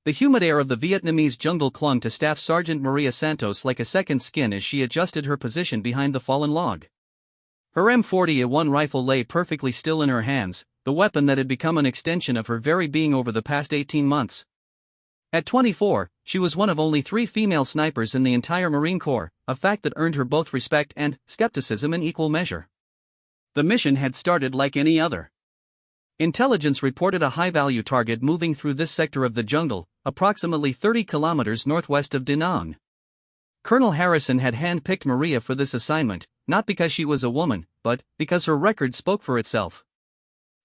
The humid air of the Vietnamese jungle clung to Staff Sergeant Maria Santos like a second skin as she adjusted her position behind the fallen log. Her M40A1 rifle lay perfectly still in her hands, the weapon that had become an extension of her very being over the past 18 months. At 24, she was one of only 3 female snipers in the entire Marine Corps, a fact that earned her both respect and skepticism in equal measure. The mission had started like any other. Intelligence reported a high-value target moving through this sector of the jungle, approximately 30 kilometers northwest of Da Nang. Colonel Harrison had hand-picked Maria for this assignment, not because she was a woman, but because her record spoke for itself.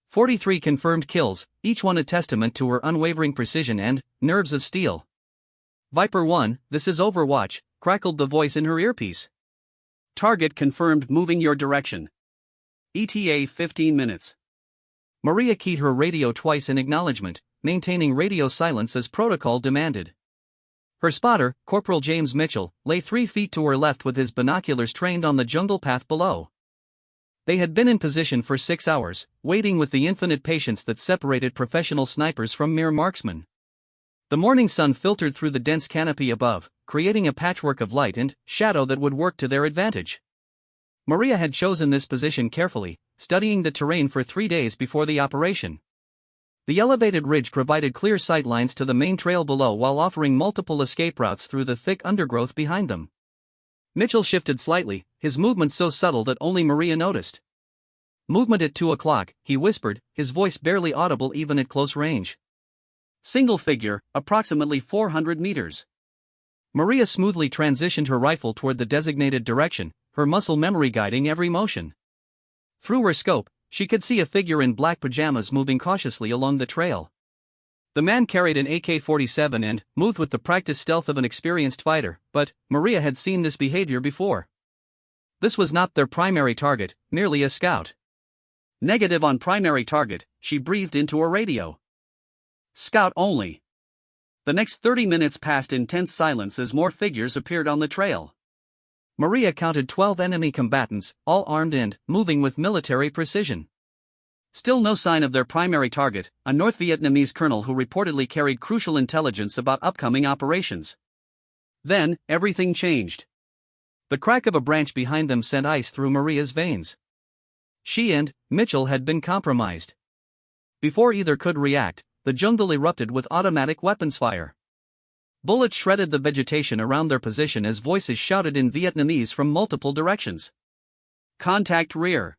43 confirmed kills, each one a testament to her unwavering precision and nerves of steel. Viper 1, this is Overwatch, crackled the voice in her earpiece. Target confirmed, moving your direction. ETA 15 minutes. Maria keyed her radio twice in acknowledgement, maintaining radio silence as protocol demanded. Her spotter, Corporal James Mitchell, lay 3 feet to her left with his binoculars trained on the jungle path below. They had been in position for 6 hours, waiting with the infinite patience that separated professional snipers from mere marksmen. The morning sun filtered through the dense canopy above, creating a patchwork of light and shadow that would work to their advantage. Maria had chosen this position carefully, studying the terrain for 3 days before the operation. The elevated ridge provided clear sight lines to the main trail below while offering multiple escape routes through the thick undergrowth behind them. Mitchell shifted slightly, his movement so subtle that only Maria noticed. Movement at 2 o'clock, he whispered, his voice barely audible even at close range. Single figure, approximately 400 meters. Maria smoothly transitioned her rifle toward the designated direction, her muscle memory guiding every motion. Through her scope, she could see a figure in black pajamas moving cautiously along the trail. The man carried an AK-47 and moved with the practiced stealth of an experienced fighter, but Maria had seen this behavior before. This was not their primary target, merely a scout. Negative on primary target, she breathed into her radio. Scout only. The next 30 minutes passed in tense silence as more figures appeared on the trail. Maria counted 12 enemy combatants, all armed and moving with military precision. Still no sign of their primary target, a North Vietnamese colonel who reportedly carried crucial intelligence about upcoming operations. Then, everything changed. The crack of a branch behind them sent ice through Maria's veins. She and Mitchell had been compromised. Before either could react, the jungle erupted with automatic weapons fire. Bullets shredded the vegetation around their position as voices shouted in Vietnamese from multiple directions. Contact rear.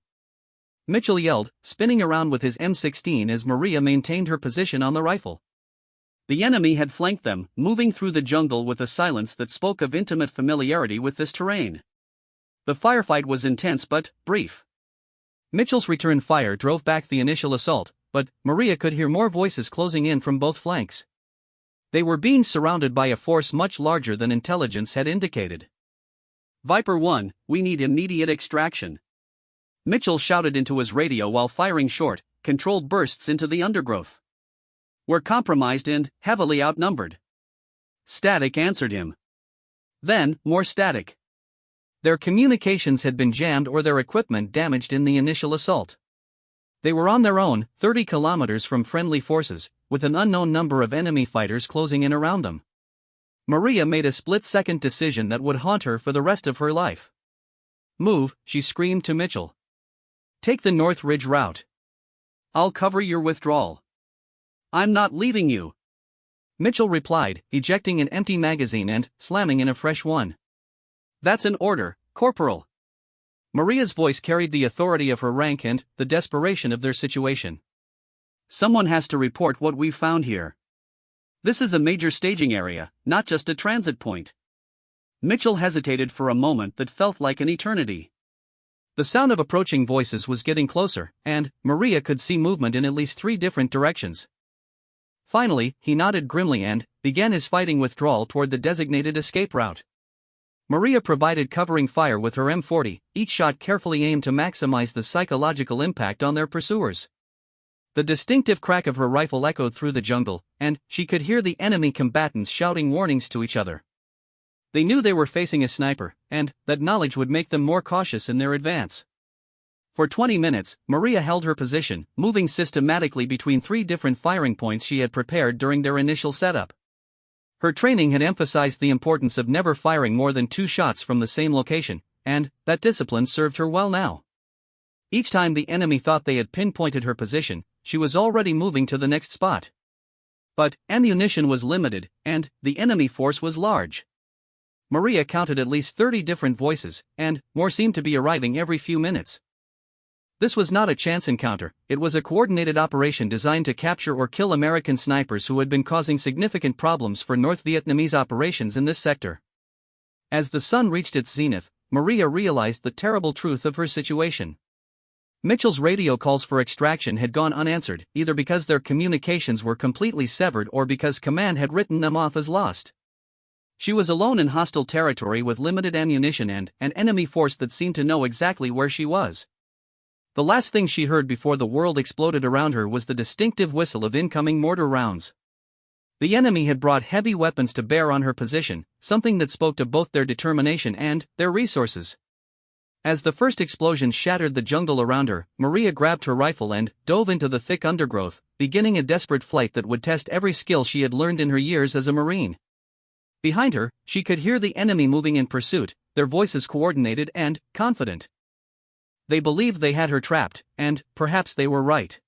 Mitchell yelled, spinning around with his M16 as Maria maintained her position on the rifle. The enemy had flanked them, moving through the jungle with a silence that spoke of intimate familiarity with this terrain. The firefight was intense but brief. Mitchell's return fire drove back the initial assault, but Maria could hear more voices closing in from both flanks. They were being surrounded by a force much larger than intelligence had indicated. Viper 1, we need immediate extraction. Mitchell shouted into his radio while firing short, controlled bursts into the undergrowth. We're compromised and heavily outnumbered. Static answered him. Then, more static. Their communications had been jammed or their equipment damaged in the initial assault. They were on their own, 30 kilometers from friendly forces, with an unknown number of enemy fighters closing in around them. Maria made a split-second decision that would haunt her for the rest of her life. Move, she screamed to Mitchell. Take the North Ridge route. I'll cover your withdrawal. I'm not leaving you. Mitchell replied, ejecting an empty magazine and slamming in a fresh one. That's an order, Corporal. Maria's voice carried the authority of her rank and the desperation of their situation. Someone has to report what we've found here. This is a major staging area, not just a transit point. Mitchell hesitated for a moment that felt like an eternity. The sound of approaching voices was getting closer, and Maria could see movement in at least 3 different directions. Finally, he nodded grimly and began his fighting withdrawal toward the designated escape route. Maria provided covering fire with her M40, each shot carefully aimed to maximize the psychological impact on their pursuers. The distinctive crack of her rifle echoed through the jungle, and she could hear the enemy combatants shouting warnings to each other. They knew they were facing a sniper, and that knowledge would make them more cautious in their advance. For 20 minutes, Maria held her position, moving systematically between 3 different firing points she had prepared during their initial setup. Her training had emphasized the importance of never firing more than 2 shots from the same location, and that discipline served her well now. Each time the enemy thought they had pinpointed her position, she was already moving to the next spot. But ammunition was limited, and the enemy force was large. Maria counted at least 30 different voices, and more seemed to be arriving every few minutes. This was not a chance encounter, it was a coordinated operation designed to capture or kill American snipers who had been causing significant problems for North Vietnamese operations in this sector. As the sun reached its zenith, Maria realized the terrible truth of her situation. Mitchell's radio calls for extraction had gone unanswered, either because their communications were completely severed or because command had written them off as lost. She was alone in hostile territory with limited ammunition and an enemy force that seemed to know exactly where she was. The last thing she heard before the world exploded around her was the distinctive whistle of incoming mortar rounds. The enemy had brought heavy weapons to bear on her position, something that spoke to both their determination and their resources. As the first explosion shattered the jungle around her, Maria grabbed her rifle and dove into the thick undergrowth, beginning a desperate flight that would test every skill she had learned in her years as a Marine. Behind her, she could hear the enemy moving in pursuit, their voices coordinated and confident. They believed they had her trapped, and perhaps they were right.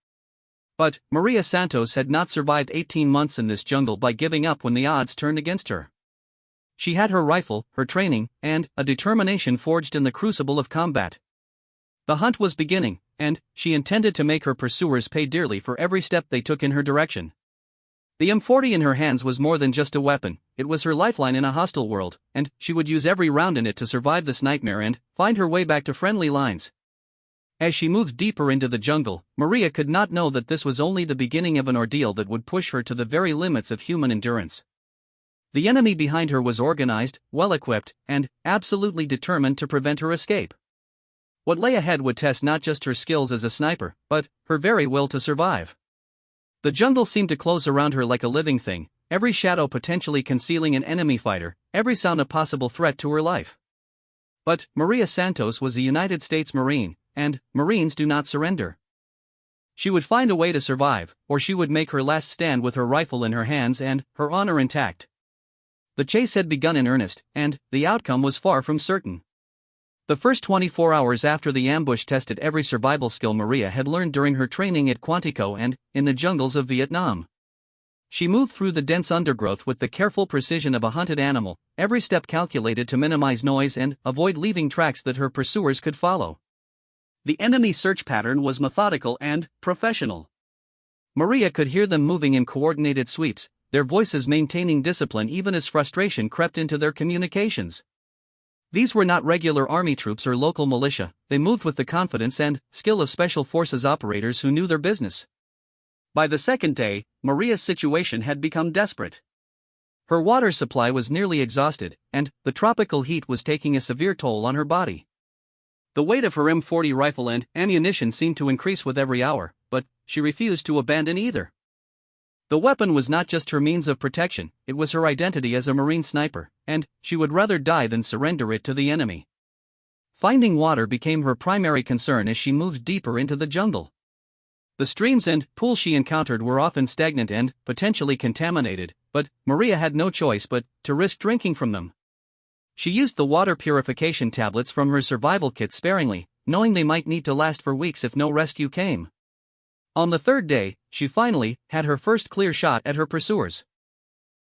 But Maria Santos had not survived 18 months in this jungle by giving up when the odds turned against her. She had her rifle, her training, and a determination forged in the crucible of combat. The hunt was beginning, and she intended to make her pursuers pay dearly for every step they took in her direction. The M40 in her hands was more than just a weapon, it was her lifeline in a hostile world, and she would use every round in it to survive this nightmare and find her way back to friendly lines. As she moved deeper into the jungle, Maria could not know that this was only the beginning of an ordeal that would push her to the very limits of human endurance. The enemy behind her was organized, well-equipped, and absolutely determined to prevent her escape. What lay ahead would test not just her skills as a sniper, but her very will to survive. The jungle seemed to close around her like a living thing, every shadow potentially concealing an enemy fighter, every sound a possible threat to her life. But Maria Santos was a United States Marine, and Marines do not surrender. She would find a way to survive, or she would make her last stand with her rifle in her hands and her honor intact. The chase had begun in earnest, and the outcome was far from certain. The first 24 hours after the ambush tested every survival skill Maria had learned during her training at Quantico and in the jungles of Vietnam. She moved through the dense undergrowth with the careful precision of a hunted animal, every step calculated to minimize noise and avoid leaving tracks that her pursuers could follow. The enemy search pattern was methodical and professional. Maria could hear them moving in coordinated sweeps, their voices maintaining discipline even as frustration crept into their communications. These were not regular army troops or local militia, they moved with the confidence and skill of special forces operators who knew their business. By the second day, Maria's situation had become desperate. Her water supply was nearly exhausted, and the tropical heat was taking a severe toll on her body. The weight of her M40 rifle and ammunition seemed to increase with every hour, but she refused to abandon either. The weapon was not just her means of protection, it was her identity as a Marine sniper, and she would rather die than surrender it to the enemy. Finding water became her primary concern as she moved deeper into the jungle. The streams and pools she encountered were often stagnant and potentially contaminated, but Maria had no choice but to risk drinking from them. She used the water purification tablets from her survival kit sparingly, knowing they might need to last for weeks if no rescue came. On the third day, she finally had her first clear shot at her pursuers.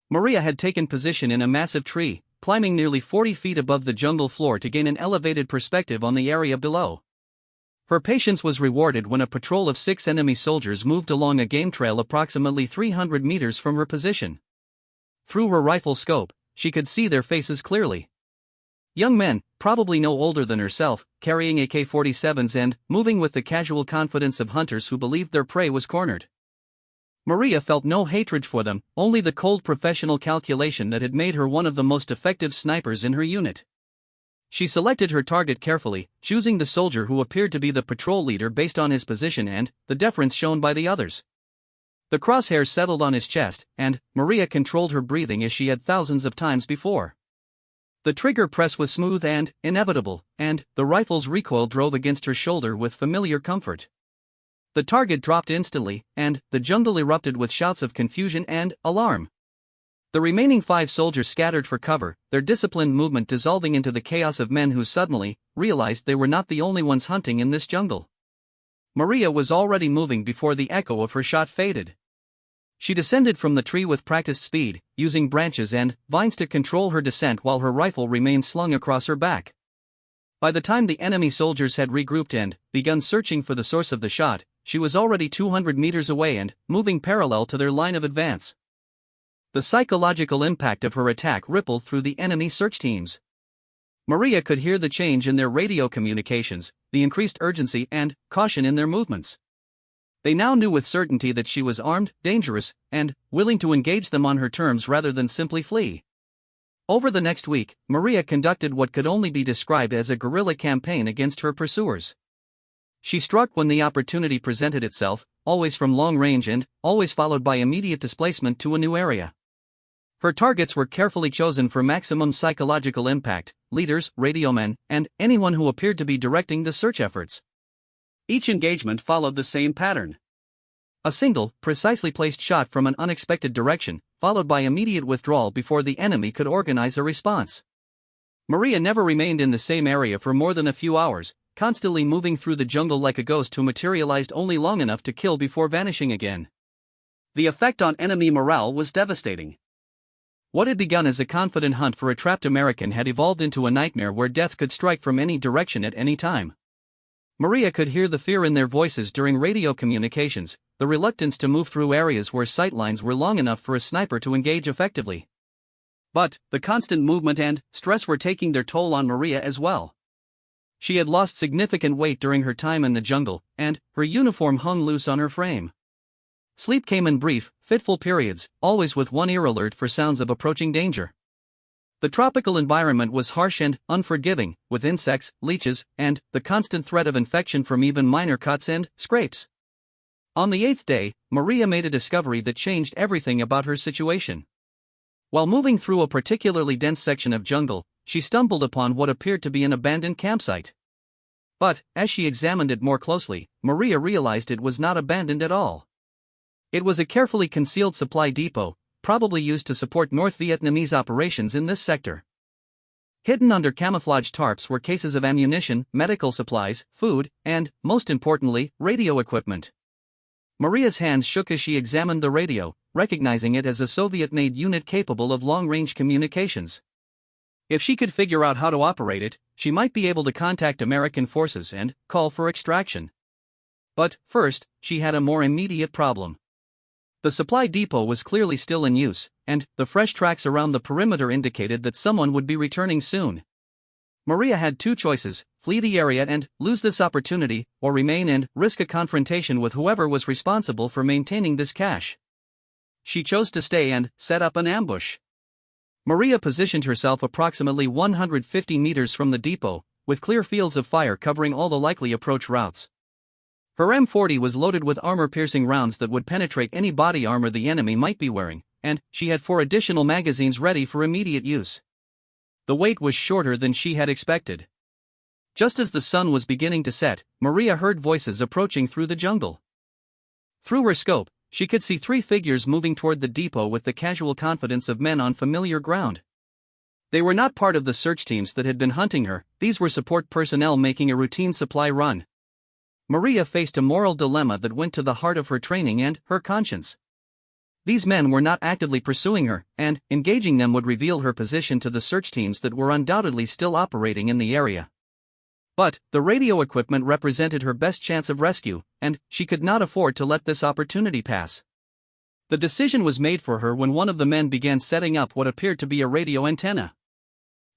Maria had taken position in a massive tree, climbing nearly 40 feet above the jungle floor to gain an elevated perspective on the area below. Her patience was rewarded when a patrol of 6 enemy soldiers moved along a game trail approximately 300 meters from her position. Through her rifle scope, she could see their faces clearly. Young men, probably no older than herself, carrying AK-47s and moving with the casual confidence of hunters who believed their prey was cornered. Maria felt no hatred for them, only the cold professional calculation that had made her one of the most effective snipers in her unit. She selected her target carefully, choosing the soldier who appeared to be the patrol leader based on his position and the deference shown by the others. The crosshairs settled on his chest, and Maria controlled her breathing as she had thousands of times before. The trigger press was smooth and inevitable, and the rifle's recoil drove against her shoulder with familiar comfort. The target dropped instantly, and the jungle erupted with shouts of confusion and alarm. The remaining 5 soldiers scattered for cover, their disciplined movement dissolving into the chaos of men who suddenly realized they were not the only ones hunting in this jungle. Maria was already moving before the echo of her shot faded. She descended from the tree with practiced speed, using branches and vines to control her descent while her rifle remained slung across her back. By the time the enemy soldiers had regrouped and begun searching for the source of the shot, she was already 200 meters away and moving parallel to their line of advance. The psychological impact of her attack rippled through the enemy search teams. Maria could hear the change in their radio communications, the increased urgency and caution in their movements. They now knew with certainty that she was armed, dangerous, and willing to engage them on her terms rather than simply flee. Over the next week, Maria conducted what could only be described as a guerrilla campaign against her pursuers. She struck when the opportunity presented itself, always from long range and always followed by immediate displacement to a new area. Her targets were carefully chosen for maximum psychological impact: leaders, radiomen, and anyone who appeared to be directing the search efforts. Each engagement followed the same pattern. A single, precisely placed shot from an unexpected direction, followed by immediate withdrawal before the enemy could organize a response. Maria never remained in the same area for more than a few hours, constantly moving through the jungle like a ghost who materialized only long enough to kill before vanishing again. The effect on enemy morale was devastating. What had begun as a confident hunt for a trapped American had evolved into a nightmare where death could strike from any direction at any time. Maria could hear the fear in their voices during radio communications, the reluctance to move through areas where sightlines were long enough for a sniper to engage effectively. But the constant movement and stress were taking their toll on Maria as well. She had lost significant weight during her time in the jungle, and her uniform hung loose on her frame. Sleep came in brief, fitful periods, always with one ear alert for sounds of approaching danger. The tropical environment was harsh and unforgiving, with insects, leeches, and the constant threat of infection from even minor cuts and scrapes. On the 8th day, Maria made a discovery that changed everything about her situation. While moving through a particularly dense section of jungle, she stumbled upon what appeared to be an abandoned campsite. But, as she examined it more closely, Maria realized it was not abandoned at all. It was a carefully concealed supply depot, probably used to support North Vietnamese operations in this sector. Hidden under camouflage tarps were cases of ammunition, medical supplies, food, and, most importantly, radio equipment. Maria's hands shook as she examined the radio, recognizing it as a Soviet-made unit capable of long-range communications. If she could figure out how to operate it, she might be able to contact American forces and call for extraction. But, first, she had a more immediate problem. The supply depot was clearly still in use, and the fresh tracks around the perimeter indicated that someone would be returning soon. Maria had 2 choices: flee the area and lose this opportunity, or remain and risk a confrontation with whoever was responsible for maintaining this cache. She chose to stay and set up an ambush. Maria positioned herself approximately 150 meters from the depot, with clear fields of fire covering all the likely approach routes. Her M40 was loaded with armor-piercing rounds that would penetrate any body armor the enemy might be wearing, and she had 4 additional magazines ready for immediate use. The wait was shorter than she had expected. Just as the sun was beginning to set, Maria heard voices approaching through the jungle. Through her scope, she could see 3 figures moving toward the depot with the casual confidence of men on familiar ground. They were not part of the search teams that had been hunting her; these were support personnel making a routine supply run. Maria faced a moral dilemma that went to the heart of her training and her conscience. These men were not actively pursuing her, and engaging them would reveal her position to the search teams that were undoubtedly still operating in the area. But the radio equipment represented her best chance of rescue, and she could not afford to let this opportunity pass. The decision was made for her when one of the men began setting up what appeared to be a radio antenna.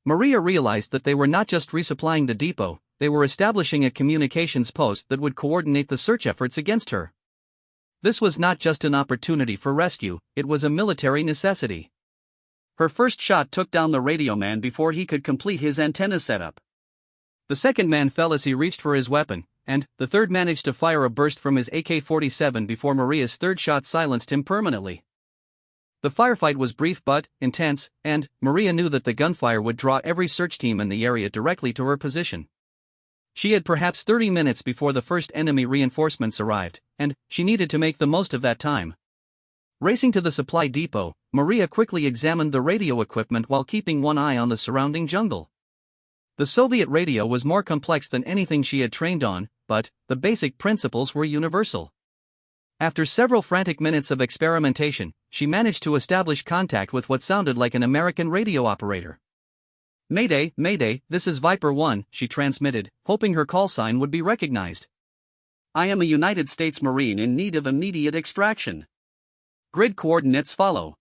Maria realized that they were not just resupplying the depot, they were establishing a communications post that would coordinate the search efforts against her. This was not just an opportunity for rescue, it was a military necessity. Her first shot took down the radio man before he could complete his antenna setup. The second man fell as he reached for his weapon, and the third managed to fire a burst from his AK-47 before Maria's third shot silenced him permanently. The firefight was brief but intense, and Maria knew that the gunfire would draw every search team in the area directly to her position. She had perhaps 30 minutes before the first enemy reinforcements arrived, and she needed to make the most of that time. Racing to the supply depot, Maria quickly examined the radio equipment while keeping one eye on the surrounding jungle. The Soviet radio was more complex than anything she had trained on, but the basic principles were universal. After several frantic minutes of experimentation, she managed to establish contact with what sounded like an American radio operator. "Mayday, Mayday, this is Viper 1, she transmitted, hoping her call sign would be recognized. "I am a United States Marine in need of immediate extraction. Grid coordinates follow."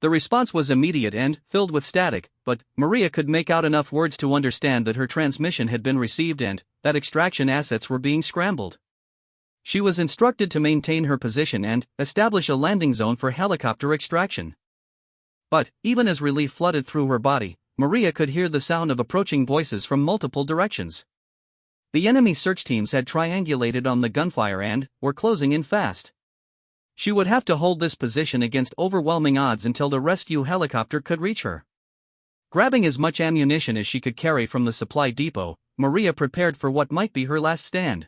The response was immediate and filled with static, but Maria could make out enough words to understand that her transmission had been received and that extraction assets were being scrambled. She was instructed to maintain her position and establish a landing zone for helicopter extraction. But even as relief flooded through her body, Maria could hear the sound of approaching voices from multiple directions. The enemy search teams had triangulated on the gunfire and were closing in fast. She would have to hold this position against overwhelming odds until the rescue helicopter could reach her. Grabbing as much ammunition as she could carry from the supply depot, Maria prepared for what might be her last stand.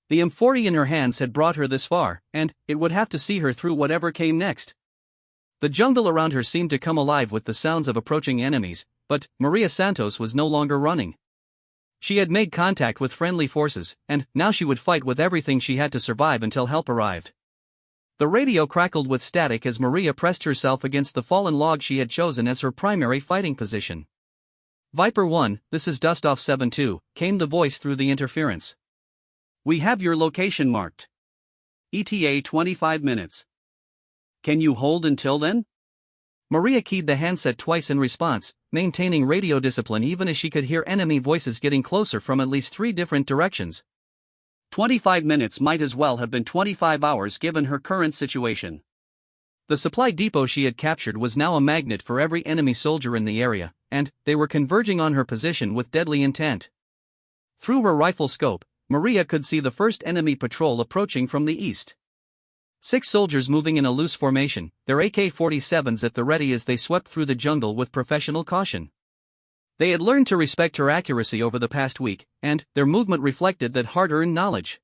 The M40 in her hands had brought her this far, and it would have to see her through whatever came next. The jungle around her seemed to come alive with the sounds of approaching enemies, but Maria Santos was no longer running. She had made contact with friendly forces, and now she would fight with everything she had to survive until help arrived. The radio crackled with static as Maria pressed herself against the fallen log she had chosen as her primary fighting position. "Viper 1, this is Dustoff 7-2, came the voice through the interference. "We have your location marked. ETA 25 minutes. Can you hold until then?" Maria keyed the handset twice in response, maintaining radio discipline even as she could hear enemy voices getting closer from at least 3 different directions. 25 minutes might as well have been 25 hours given her current situation. The supply depot she had captured was now a magnet for every enemy soldier in the area, and they were converging on her position with deadly intent. Through her rifle scope, Maria could see the first enemy patrol approaching from the east. 6 soldiers moving in a loose formation, their AK-47s at the ready as they swept through the jungle with professional caution. They had learned to respect her accuracy over the past week, and their movement reflected that hard-earned knowledge.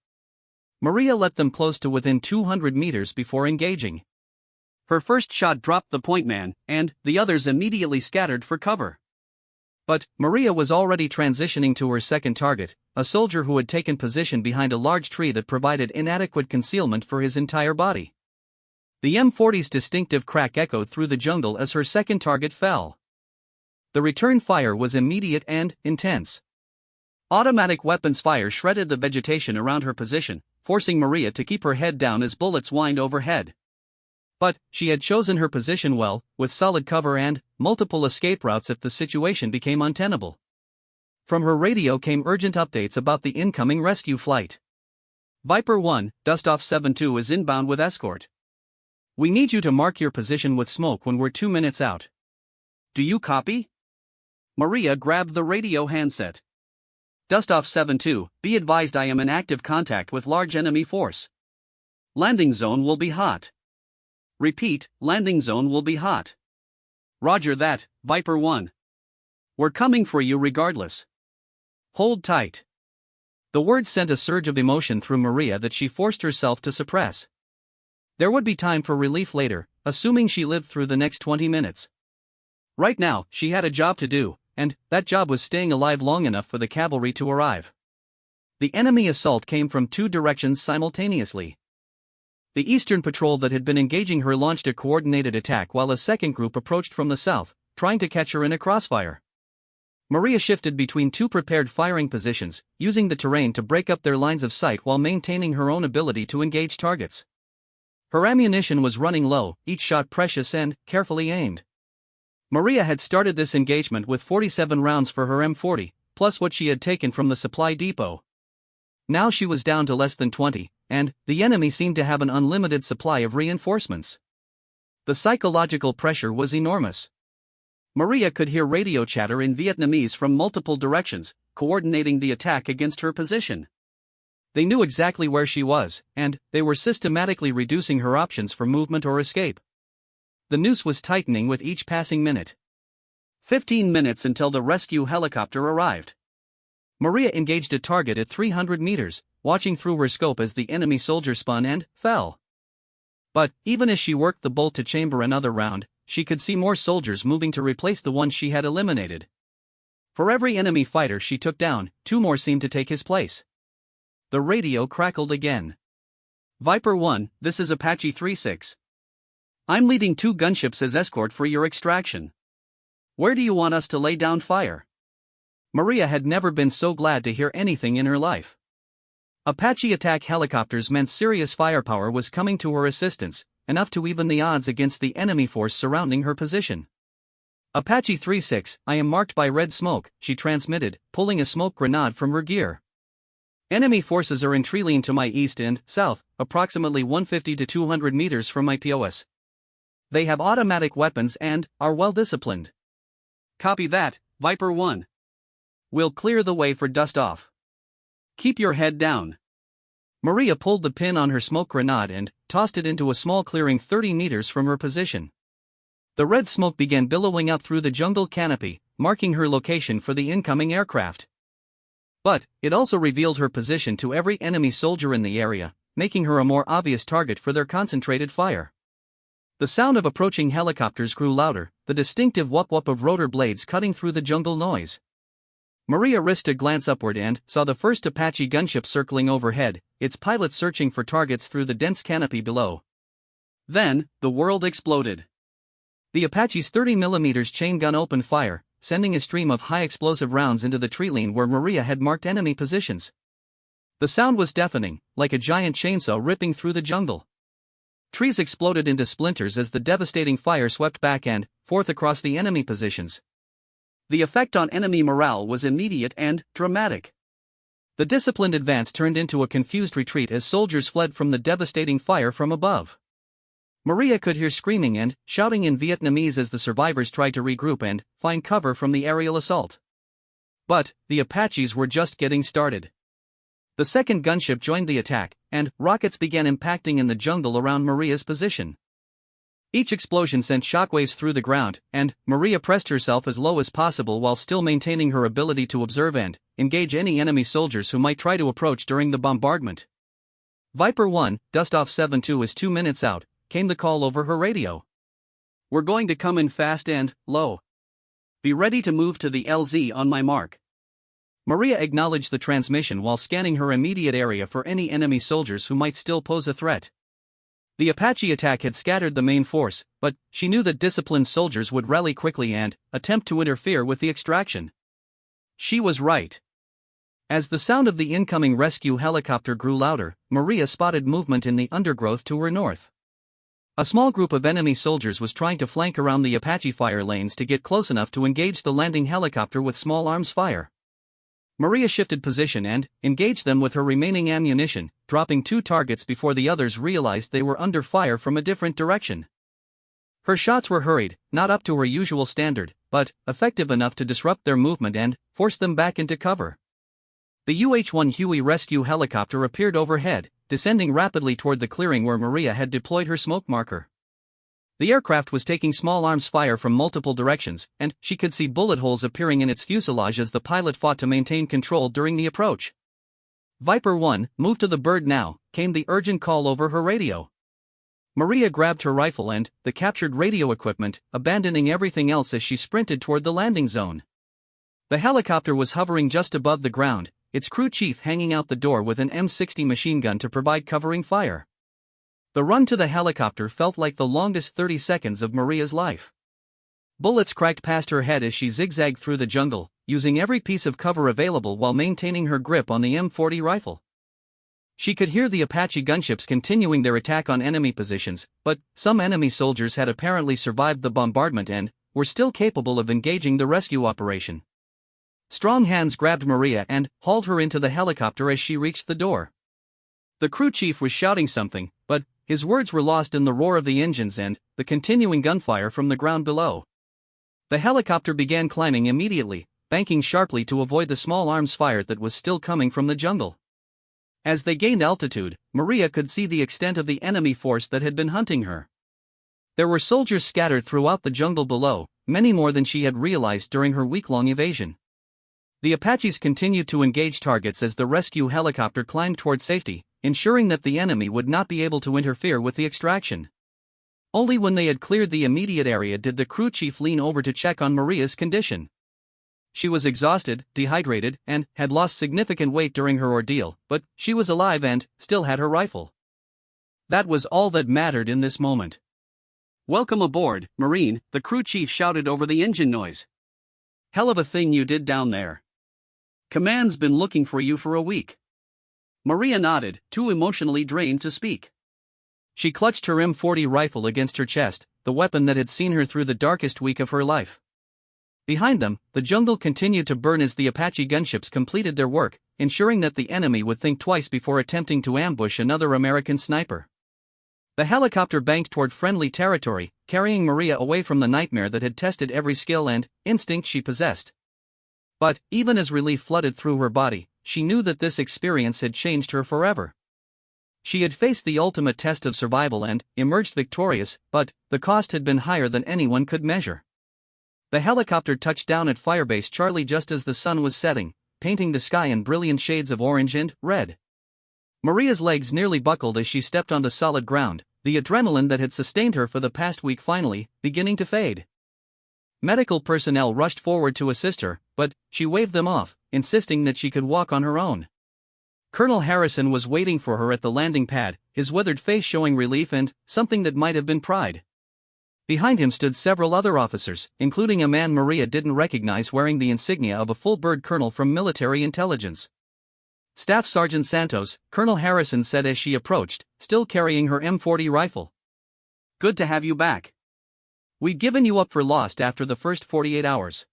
Maria let them close to within 200 meters before engaging. Her first shot dropped the point man, and the others immediately scattered for cover. But Maria was already transitioning to her second target, a soldier who had taken position behind a large tree that provided inadequate concealment for his entire body. The M40's distinctive crack echoed through the jungle as her second target fell. The return fire was immediate and intense. Automatic weapons fire shredded the vegetation around her position, forcing Maria to keep her head down as bullets whined overhead. But she had chosen her position well, with solid cover and multiple escape routes if the situation became untenable. From her radio came urgent updates about the incoming rescue flight. "Viper 1, Dustoff 7-2 is inbound with escort. We need you to mark your position with smoke when we're 2 minutes out. Do you copy?" Maria grabbed the radio handset. "Dustoff 7-2, be advised I am in active contact with large enemy force. Landing zone will be hot. Repeat, landing zone will be hot. Roger that, Viper 1. We're coming for you regardless. Hold tight." The words sent a surge of emotion through Maria that she forced herself to suppress. There would be time for relief later, assuming she lived through the next 20 minutes. Right now, she had a job to do, and that job was staying alive long enough for the cavalry to arrive. The enemy assault came from 2 directions simultaneously. The eastern patrol that had been engaging her launched a coordinated attack while a second group approached from the south, trying to catch her in a crossfire. Maria shifted between 2 prepared firing positions, using the terrain to break up their lines of sight while maintaining her own ability to engage targets. Her ammunition was running low, each shot precious and carefully aimed. Maria had started this engagement with 47 rounds for her M40, plus what she had taken from the supply depot. Now she was down to less than 20, and the enemy seemed to have an unlimited supply of reinforcements. The psychological pressure was enormous. Maria could hear radio chatter in Vietnamese from multiple directions, coordinating the attack against her position. They knew exactly where she was, and they were systematically reducing her options for movement or escape. The noose was tightening with each passing minute. 15 minutes until the rescue helicopter arrived. Maria engaged a target at 300 meters, watching through her scope as the enemy soldier spun and fell. But, even as she worked the bolt to chamber another round, she could see more soldiers moving to replace the ones she had eliminated. For every enemy fighter she took down, 2 more seemed to take his place. The radio crackled again. Viper 1, this is Apache 36. I'm leading 2 gunships as escort for your extraction. Where do you want us to lay down fire? Maria had never been so glad to hear anything in her life. Apache attack helicopters meant serious firepower was coming to her assistance, enough to even the odds against the enemy force surrounding her position. Apache 36, I am marked by red smoke, she transmitted, pulling a smoke grenade from her gear. Enemy forces are in tree line to my east and south, approximately 150 to 200 meters from my POS. They have automatic weapons and are well disciplined. Copy that, Viper 1. We'll clear the way for dust off. Keep your head down. Maria pulled the pin on her smoke grenade and tossed it into a small clearing 30 meters from her position. The red smoke began billowing up through the jungle canopy, marking her location for the incoming aircraft. But it also revealed her position to every enemy soldier in the area, making her a more obvious target for their concentrated fire. The sound of approaching helicopters grew louder, the distinctive whoop-whoop of rotor blades cutting through the jungle noise. Maria risked a glance upward and saw the first Apache gunship circling overhead, its pilot searching for targets through the dense canopy below. Then, the world exploded. The Apache's 30mm chain gun opened fire, sending a stream of high-explosive rounds into the tree line where Maria had marked enemy positions. The sound was deafening, like a giant chainsaw ripping through the jungle. Trees exploded into splinters as the devastating fire swept back and forth across the enemy positions. The effect on enemy morale was immediate and dramatic. The disciplined advance turned into a confused retreat as soldiers fled from the devastating fire from above. Maria could hear screaming and shouting in Vietnamese as the survivors tried to regroup and find cover from the aerial assault. But the Apaches were just getting started. The second gunship joined the attack, and rockets began impacting in the jungle around Maria's position. Each explosion sent shockwaves through the ground, and Maria pressed herself as low as possible while still maintaining her ability to observe and engage any enemy soldiers who might try to approach during the bombardment. Viper 1, Dustoff 72 is 2 minutes out, came the call over her radio. We're going to come in fast and low. Be ready to move to the LZ on my mark. Maria acknowledged the transmission while scanning her immediate area for any enemy soldiers who might still pose a threat. The Apache attack had scattered the main force, but she knew that disciplined soldiers would rally quickly and attempt to interfere with the extraction. She was right. As the sound of the incoming rescue helicopter grew louder, Maria spotted movement in the undergrowth to her north. A small group of enemy soldiers was trying to flank around the Apache fire lanes to get close enough to engage the landing helicopter with small arms fire. Maria shifted position and engaged them with her remaining ammunition, dropping 2 targets before the others realized they were under fire from a different direction. Her shots were hurried, not up to her usual standard, but effective enough to disrupt their movement and force them back into cover. The UH-1 Huey rescue helicopter appeared overhead, descending rapidly toward the clearing where Maria had deployed her smoke marker. The aircraft was taking small arms fire from multiple directions, and she could see bullet holes appearing in its fuselage as the pilot fought to maintain control during the approach. Viper 1, move to the bird now, came the urgent call over her radio. Maria grabbed her rifle and the captured radio equipment, abandoning everything else as she sprinted toward the landing zone. The helicopter was hovering just above the ground, its crew chief hanging out the door with an M40 machine gun to provide covering fire. The run to the helicopter felt like the longest 30 seconds of Maria's life. Bullets cracked past her head as she zigzagged through the jungle, using every piece of cover available while maintaining her grip on the M40 rifle. She could hear the Apache gunships continuing their attack on enemy positions, but some enemy soldiers had apparently survived the bombardment and were still capable of engaging the rescue operation. Strong hands grabbed Maria and hauled her into the helicopter as she reached the door. The crew chief was shouting something, but his words were lost in the roar of the engines and the continuing gunfire from the ground below. The helicopter began climbing immediately, banking sharply to avoid the small arms fire that was still coming from the jungle. As they gained altitude, Maria could see the extent of the enemy force that had been hunting her. There were soldiers scattered throughout the jungle below, many more than she had realized during her week-long evasion. The Apaches continued to engage targets as the rescue helicopter climbed toward safety, ensuring that the enemy would not be able to interfere with the extraction. Only when they had cleared the immediate area did the crew chief lean over to check on Maria's condition. She was exhausted, dehydrated, and had lost significant weight during her ordeal, but she was alive and still had her rifle. That was all that mattered in this moment. "Welcome aboard, Marine," the crew chief shouted over the engine noise. "Hell of a thing you did down there. Command's been looking for you for a week." Maria nodded, too emotionally drained to speak. She clutched her M40 rifle against her chest, the weapon that had seen her through the darkest week of her life. Behind them, the jungle continued to burn as the Apache gunships completed their work, ensuring that the enemy would think twice before attempting to ambush another American sniper. The helicopter banked toward friendly territory, carrying Maria away from the nightmare that had tested every skill and instinct she possessed. But, even as relief flooded through her body, she knew that this experience had changed her forever. She had faced the ultimate test of survival and emerged victorious, but the cost had been higher than anyone could measure. The helicopter touched down at Firebase Charlie just as the sun was setting, painting the sky in brilliant shades of orange and red. Maria's legs nearly buckled as she stepped onto solid ground, the adrenaline that had sustained her for the past week finally beginning to fade. Medical personnel rushed forward to assist her, but she waved them off, insisting that she could walk on her own. Colonel Harrison was waiting for her at the landing pad, his weathered face showing relief and something that might have been pride. Behind him stood several other officers, including a man Maria didn't recognize wearing the insignia of a full-bird colonel from military intelligence. "Staff Sergeant Santos," Colonel Harrison said as she approached, still carrying her M40 rifle. "Good to have you back. We'd given you up for lost after the first 48 hours.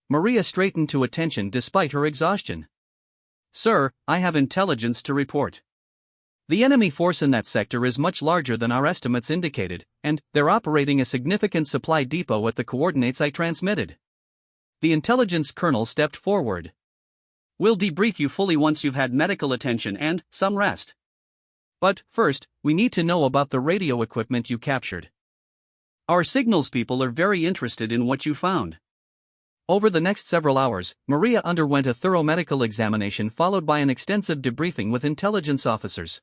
Maria straightened to attention despite her exhaustion. "Sir, I have intelligence to report. The enemy force in that sector is much larger than our estimates indicated, and they're operating a significant supply depot at the coordinates I transmitted." The intelligence colonel stepped forward. "We'll debrief you fully once you've had medical attention and some rest. But first, we need to know about the radio equipment you captured. Our signals people are very interested in what you found." Over the next several hours, Maria underwent a thorough medical examination followed by an extensive debriefing with intelligence officers.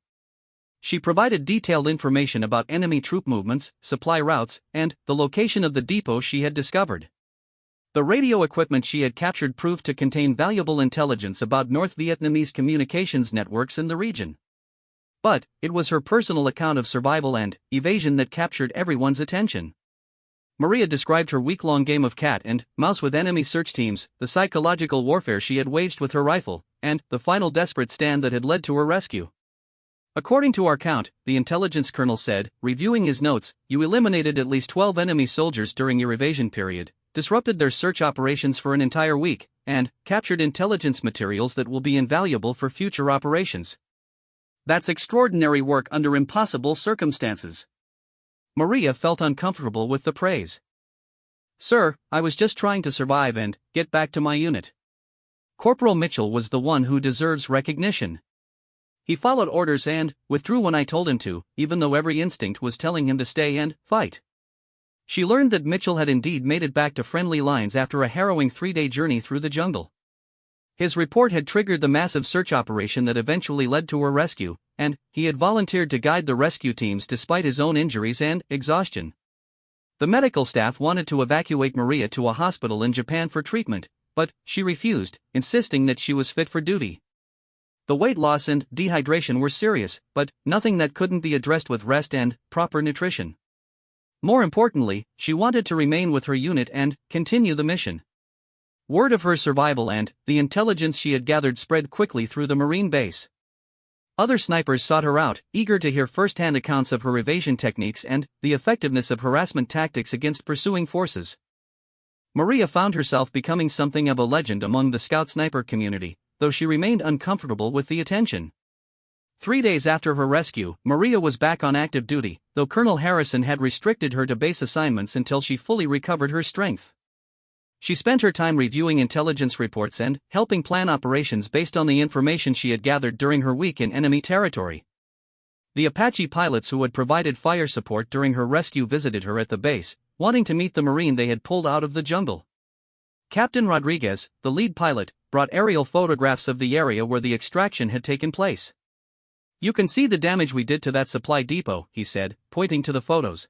She provided detailed information about enemy troop movements, supply routes, and the location of the depot she had discovered. The radio equipment she had captured proved to contain valuable intelligence about North Vietnamese communications networks in the region. But it was her personal account of survival and evasion that captured everyone's attention. Maria described her week-long game of cat and mouse with enemy search teams, the psychological warfare she had waged with her rifle, and the final desperate stand that had led to her rescue. "According to our count," the intelligence colonel said, reviewing his notes, "you eliminated at least 12 enemy soldiers during your evasion period, disrupted their search operations for an entire week, and captured intelligence materials that will be invaluable for future operations. That's extraordinary work under impossible circumstances." Maria felt uncomfortable with the praise. "Sir, I was just trying to survive and get back to my unit. Corporal Mitchell was the one who deserves recognition. He followed orders and withdrew when I told him to, even though every instinct was telling him to stay and fight." She learned that Mitchell had indeed made it back to friendly lines after a harrowing 3-day journey through the jungle. His report had triggered the massive search operation that eventually led to her rescue, and he had volunteered to guide the rescue teams despite his own injuries and exhaustion. The medical staff wanted to evacuate Maria to a hospital in Japan for treatment, but she refused, insisting that she was fit for duty. The weight loss and dehydration were serious, but nothing that couldn't be addressed with rest and proper nutrition. More importantly, she wanted to remain with her unit and continue the mission. Word of her survival and the intelligence she had gathered spread quickly through the Marine base. Other snipers sought her out, eager to hear first-hand accounts of her evasion techniques and the effectiveness of harassment tactics against pursuing forces. Maria found herself becoming something of a legend among the scout sniper community, though she remained uncomfortable with the attention. 3 days after her rescue, Maria was back on active duty, though Colonel Harrison had restricted her to base assignments until she fully recovered her strength. She spent her time reviewing intelligence reports and helping plan operations based on the information she had gathered during her week in enemy territory. The Apache pilots who had provided fire support during her rescue visited her at the base, wanting to meet the Marine they had pulled out of the jungle. Captain Rodriguez, the lead pilot, brought aerial photographs of the area where the extraction had taken place. "You can see the damage we did to that supply depot," he said, pointing to the photos.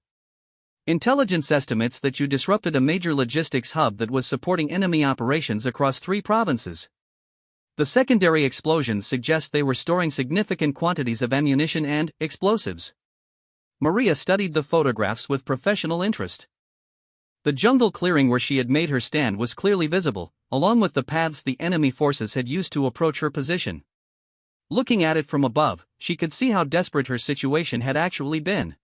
"Intelligence estimates that you disrupted a major logistics hub that was supporting enemy operations across 3 provinces. The secondary explosions suggest they were storing significant quantities of ammunition and explosives." Maria studied the photographs with professional interest. The jungle clearing where she had made her stand was clearly visible, along with the paths the enemy forces had used to approach her position. Looking at it from above, she could see how desperate her situation had actually been.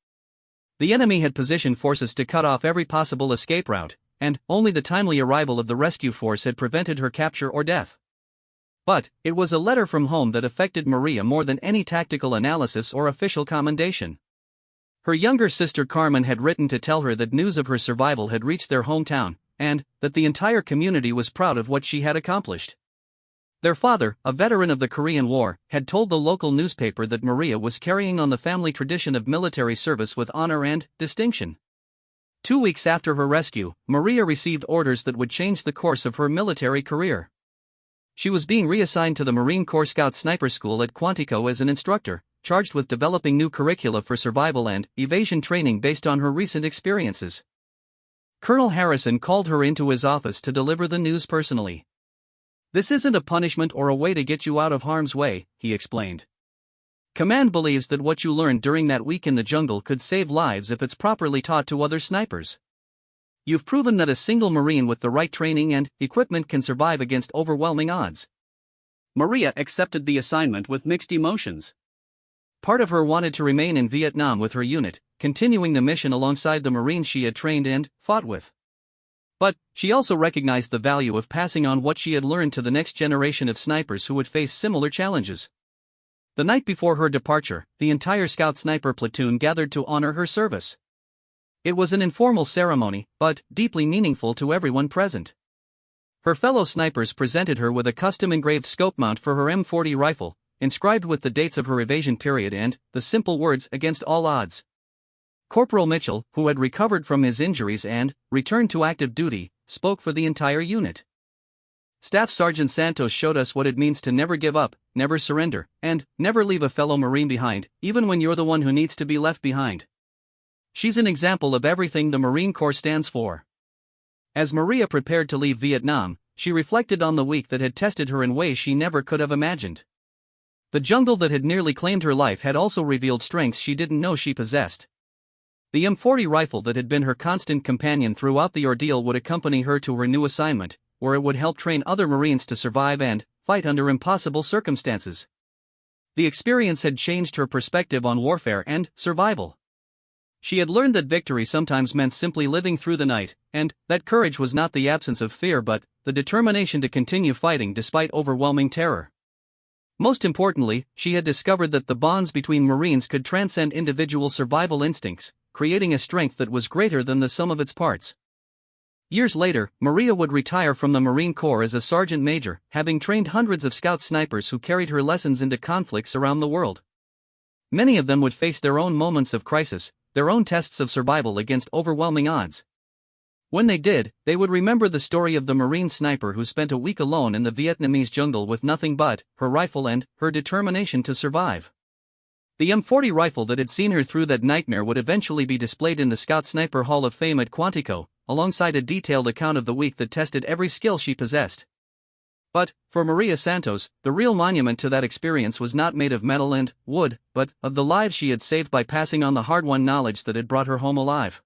The enemy had positioned forces to cut off every possible escape route, and only the timely arrival of the rescue force had prevented her capture or death. But it was a letter from home that affected Maria more than any tactical analysis or official commendation. Her younger sister Carmen had written to tell her that news of her survival had reached their hometown, and that the entire community was proud of what she had accomplished. Their father, a veteran of the Korean War, had told the local newspaper that Maria was carrying on the family tradition of military service with honor and distinction. 2 weeks after her rescue, Maria received orders that would change the course of her military career. She was being reassigned to the Marine Corps Scout Sniper School at Quantico as an instructor, charged with developing new curricula for survival and evasion training based on her recent experiences. Colonel Harrison called her into his office to deliver the news personally. "This isn't a punishment or a way to get you out of harm's way," he explained. "Command believes that what you learned during that week in the jungle could save lives if it's properly taught to other snipers. You've proven that a single Marine with the right training and equipment can survive against overwhelming odds." Maria accepted the assignment with mixed emotions. Part of her wanted to remain in Vietnam with her unit, continuing the mission alongside the Marines she had trained and fought with. But she also recognized the value of passing on what she had learned to the next generation of snipers who would face similar challenges. The night before her departure, the entire Scout Sniper platoon gathered to honor her service. It was an informal ceremony, but deeply meaningful to everyone present. Her fellow snipers presented her with a custom-engraved scope mount for her M40 rifle, inscribed with the dates of her evasion period and the simple words "against all odds." Corporal Mitchell, who had recovered from his injuries and returned to active duty, spoke for the entire unit. "Staff Sergeant Santos showed us what it means to never give up, never surrender, and never leave a fellow Marine behind, even when you're the one who needs to be left behind. She's an example of everything the Marine Corps stands for." As Maria prepared to leave Vietnam, she reflected on the week that had tested her in ways she never could have imagined. The jungle that had nearly claimed her life had also revealed strengths she didn't know she possessed. The M40 rifle that had been her constant companion throughout the ordeal would accompany her to her new assignment, where it would help train other Marines to survive and fight under impossible circumstances. The experience had changed her perspective on warfare and survival. She had learned that victory sometimes meant simply living through the night, and that courage was not the absence of fear but the determination to continue fighting despite overwhelming terror. Most importantly, she had discovered that the bonds between Marines could transcend individual survival instincts, creating a strength that was greater than the sum of its parts. Years later, Maria would retire from the Marine Corps as a sergeant major, having trained hundreds of scout snipers who carried her lessons into conflicts around the world. Many of them would face their own moments of crisis, their own tests of survival against overwhelming odds. When they did, they would remember the story of the Marine sniper who spent a week alone in the Vietnamese jungle with nothing but her rifle and her determination to survive. The M40 rifle that had seen her through that nightmare would eventually be displayed in the Scout Sniper Hall of Fame at Quantico, alongside a detailed account of the week that tested every skill she possessed. But, for Maria Santos, the real monument to that experience was not made of metal and wood, but of the lives she had saved by passing on the hard-won knowledge that had brought her home alive.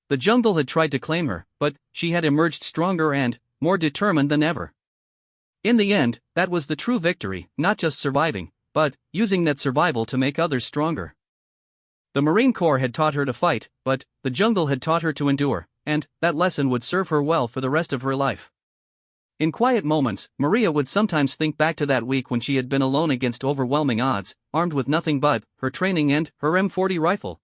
The jungle had tried to claim her, but she had emerged stronger and more determined than ever. In the end, that was the true victory, not just surviving, but using that survival to make others stronger. The Marine Corps had taught her to fight, but the jungle had taught her to endure, and that lesson would serve her well for the rest of her life. In quiet moments, Maria would sometimes think back to that week when she had been alone against overwhelming odds, armed with nothing but her training and her M40 rifle.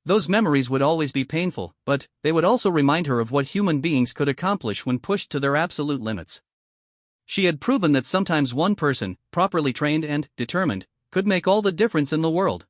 Those memories would always be painful, but they would also remind her of what human beings could accomplish when pushed to their absolute limits. She had proven that sometimes one person, properly trained and determined, could make all the difference in the world.